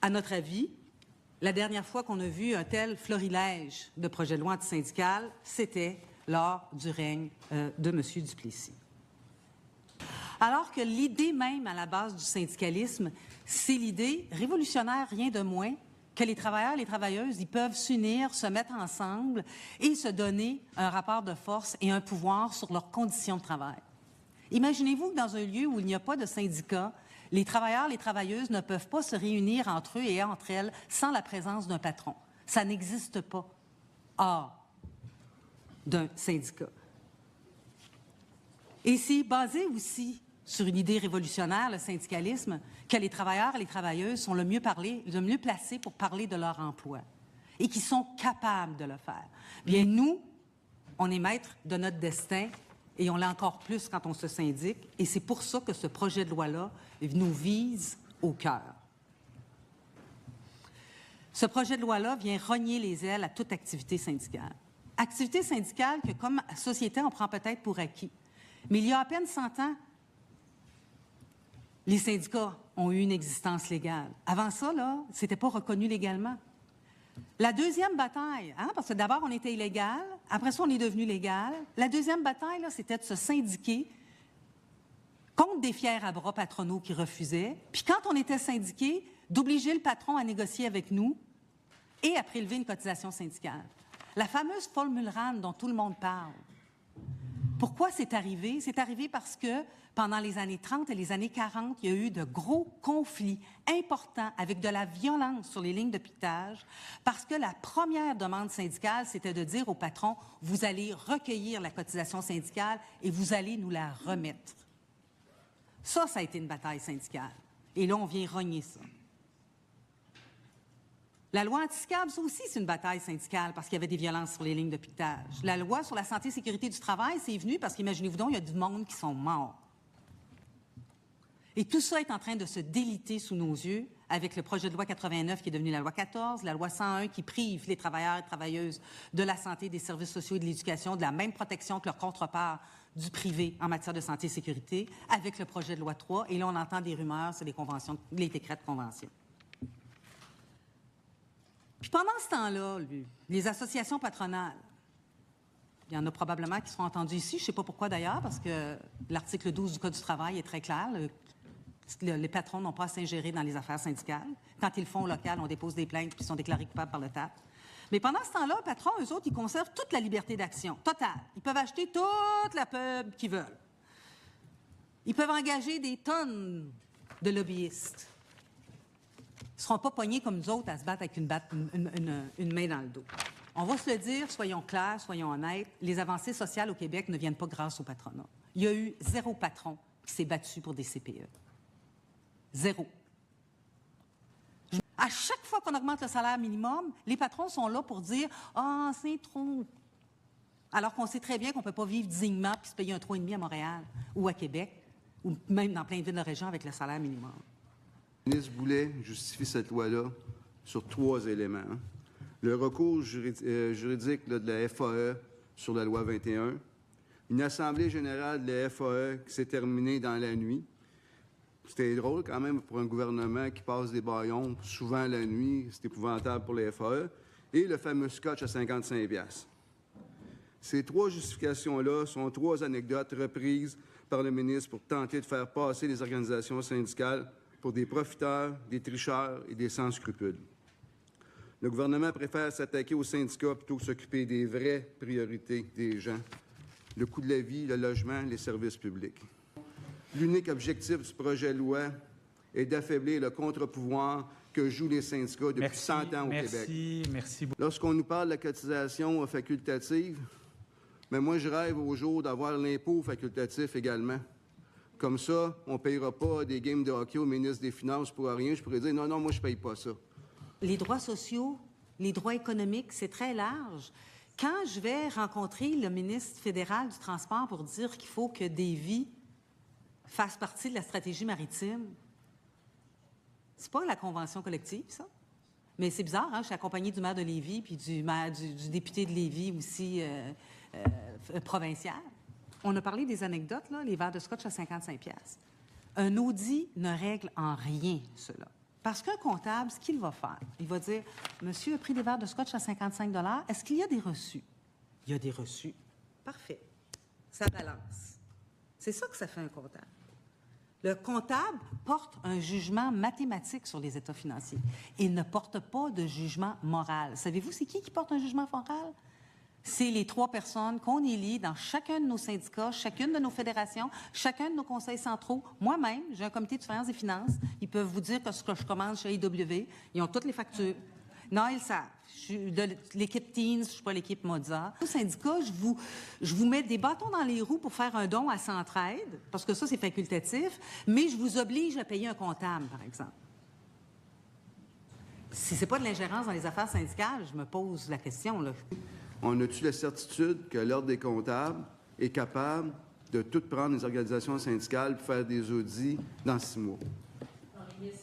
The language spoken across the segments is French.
À notre avis, la dernière fois qu'on a vu un tel florilège de projets de loi antisyndical, c'était lors du règne de M. Duplessis. Alors que l'idée même à la base du syndicalisme, c'est l'idée révolutionnaire, rien de moins, que les travailleurs et les travailleuses, ils peuvent s'unir, se mettre ensemble et se donner un rapport de force et un pouvoir sur leurs conditions de travail. Imaginez-vous que dans un lieu où il n'y a pas de syndicat, les travailleurs, les travailleuses ne peuvent pas se réunir entre eux et entre elles sans la présence d'un patron. Ça n'existe pas hors d'un syndicat. Et c'est basé aussi sur une idée révolutionnaire, le syndicalisme, que les travailleurs et les travailleuses sont le mieux placés pour parler de leur emploi et qui sont capables de le faire. Bien, nous, on est maîtres de notre destin et on l'est encore plus quand on se syndique, et c'est pour ça que ce projet de loi-là nous vise au cœur. Ce projet de loi-là vient rogner les ailes à toute activité syndicale. Activité syndicale que, comme société, on prend peut-être pour acquis. Mais il y a à peine 100 ans, les syndicats ont eu une existence légale. Avant ça, là, c'était pas reconnu légalement. La deuxième bataille, parce que d'abord, on était illégal, après ça, on est devenu légal. La deuxième bataille, là, c'était de se syndiquer contre des fiers à bras patronaux qui refusaient, puis quand on était syndiqué, d'obliger le patron à négocier avec nous et à prélever une cotisation syndicale. La fameuse formule RAN dont tout le monde parle. Pourquoi c'est arrivé? C'est arrivé parce que pendant les années 30 et les années 40, il y a eu de gros conflits importants avec de la violence sur les lignes de piquetage parce que la première demande syndicale, c'était de dire au patron, vous allez recueillir la cotisation syndicale et vous allez nous la remettre. Ça a été une bataille syndicale. Et là, on vient rogner ça. La loi anti-SCAB, ça aussi, c'est une bataille syndicale parce qu'il y avait des violences sur les lignes de piquetage. La loi sur la santé et sécurité du travail, c'est venu parce qu'imaginez-vous donc, il y a du monde qui sont morts. Et tout ça est en train de se déliter sous nos yeux avec le projet de loi 89 qui est devenu la loi 14, la loi 101 qui prive les travailleurs et travailleuses de la santé, des services sociaux et de l'éducation, de la même protection que leur contrepart du privé en matière de santé et sécurité, avec le projet de loi 3. Et là, on entend des rumeurs sur les conventions, les décrets de convention. Puis pendant ce temps-là, les associations patronales, il y en a probablement qui seront entendues ici, je ne sais pas pourquoi d'ailleurs, parce que l'article 12 du Code du travail est très clair. Les patrons n'ont pas à s'ingérer dans les affaires syndicales. Quand ils le font au local, on dépose des plaintes puis ils sont déclarés coupables par le TAP. Mais pendant ce temps-là, les patrons, eux autres, ils conservent toute la liberté d'action, totale. Ils peuvent acheter toute la pub qu'ils veulent. Ils peuvent engager des tonnes de lobbyistes. Ils ne seront pas pognés comme nous autres à se battre avec une main dans le dos. On va se le dire, soyons clairs, soyons honnêtes, les avancées sociales au Québec ne viennent pas grâce au patronat. Il y a eu 0 patron qui s'est battu pour des CPE. 0. À chaque fois qu'on augmente le salaire minimum, les patrons sont là pour dire « Ah, c'est trop ». Alors qu'on sait très bien qu'on ne peut pas vivre dignement puis se payer un 3,5 à Montréal ou à Québec ou même dans plein de villes de la région avec le salaire minimum. Le ministre Boulet justifie cette loi-là sur 3 éléments. Le recours juridique de la FAE sur la loi 21, une assemblée générale de la FAE qui s'est terminée dans la nuit. C'était drôle quand même pour un gouvernement qui passe des bâillons souvent la nuit, c'est épouvantable pour la FAE, et le fameux scotch à 55$. Ces 3 justifications-là sont 3 anecdotes reprises par le ministre pour tenter de faire passer les organisations syndicales pour des profiteurs, des tricheurs et des sans-scrupules. Le gouvernement préfère s'attaquer aux syndicats plutôt que s'occuper des vraies priorités des gens, le coût de la vie, le logement, les services publics. L'unique objectif du projet de loi est d'affaiblir le contre-pouvoir que jouent les syndicats depuis 100 ans au Québec. Merci. Lorsqu'on nous parle de la cotisation facultative, mais moi, je rêve au jour d'avoir l'impôt facultatif également. Comme ça, on ne payera pas des games de hockey au ministre des Finances pour rien. Je pourrais dire, non, non, moi, je ne paye pas ça. Les droits sociaux, les droits économiques, c'est très large. Quand je vais rencontrer le ministre fédéral du Transport pour dire qu'il faut que des vies fassent partie de la stratégie maritime, c'est pas la convention collective, ça? Mais c'est bizarre, hein? Je suis accompagnée du maire de Lévis puis du député de Lévis aussi provincial. On a parlé des anecdotes, là, les verres de scotch à 55$. Un audit ne règle en rien cela. Parce qu'un comptable, ce qu'il va faire, il va dire, monsieur a pris des verres de scotch à 55 $, est-ce qu'il y a des reçus? Il y a des reçus. Parfait. Ça balance. C'est ça que ça fait un comptable. Le comptable porte un jugement mathématique sur les états financiers. Il ne porte pas de jugement moral. Savez-vous, c'est qui porte un jugement moral? C'est les 3 personnes qu'on élit dans chacun de nos syndicats, chacune de nos fédérations, chacun de nos conseils centraux. Moi-même, j'ai un comité de surveillance des finances. Ils peuvent vous dire que ce que je commande chez IW, ils ont toutes les factures. Non, ils le savent. Je suis de l'équipe Teens, je ne suis pas l'équipe Mozart. Au syndicat, je vous mets des bâtons dans les roues pour faire un don à Centraide, parce que ça, c'est facultatif, mais je vous oblige à payer un comptable, par exemple. Si ce n'est pas de l'ingérence dans les affaires syndicales, je me pose la question, là. On a-tu la certitude que l'Ordre des comptables est capable de tout prendre les organisations syndicales pour faire des audits dans 6 mois?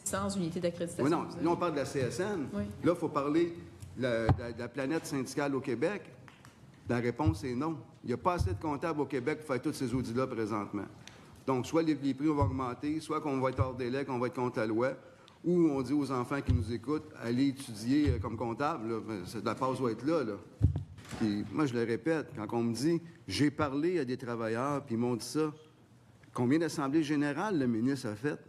Sans unité d'accréditation. Oui, non. Là, on parle de la CSN. Oui. Là, il faut parler de la planète syndicale au Québec. La réponse est non. Il n'y a pas assez de comptables au Québec pour faire tous ces audits-là présentement. Donc, soit les prix vont augmenter, soit qu'on va être hors délai, qu'on va être contre la loi, ou on dit aux enfants qui nous écoutent, allez étudier comme comptable. Là. La passe va être là. Puis, moi, je le répète, quand on me dit, j'ai parlé à des travailleurs, puis ils m'ont dit ça, combien d'assemblées générales le ministre a fait?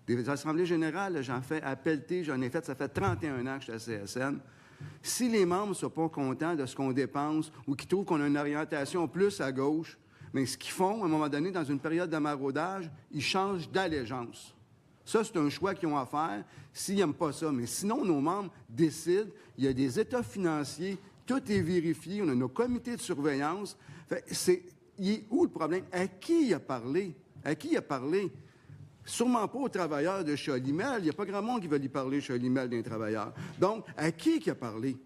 Des assemblées générales, j'en fais à pelleter, j'en ai fait, ça fait 31 ans que je suis à CSN. Si les membres ne sont pas contents de ce qu'on dépense ou qu'ils trouvent qu'on a une orientation plus à gauche, mais ce qu'ils font, à un moment donné, dans une période de maraudage, ils changent d'allégeance. Ça, c'est un choix qu'ils ont à faire s'ils n'aiment pas ça. Mais sinon, nos membres décident, il y a des états financiers, tout est vérifié, on a nos comités de surveillance. Il est où le problème? À qui il a parlé? À qui il a parlé? Sûrement pas aux travailleurs de Chalimel. Il n'y a pas grand monde qui va lui parler, Chalimel, d'un travailleur. Donc, à qui il a parlé?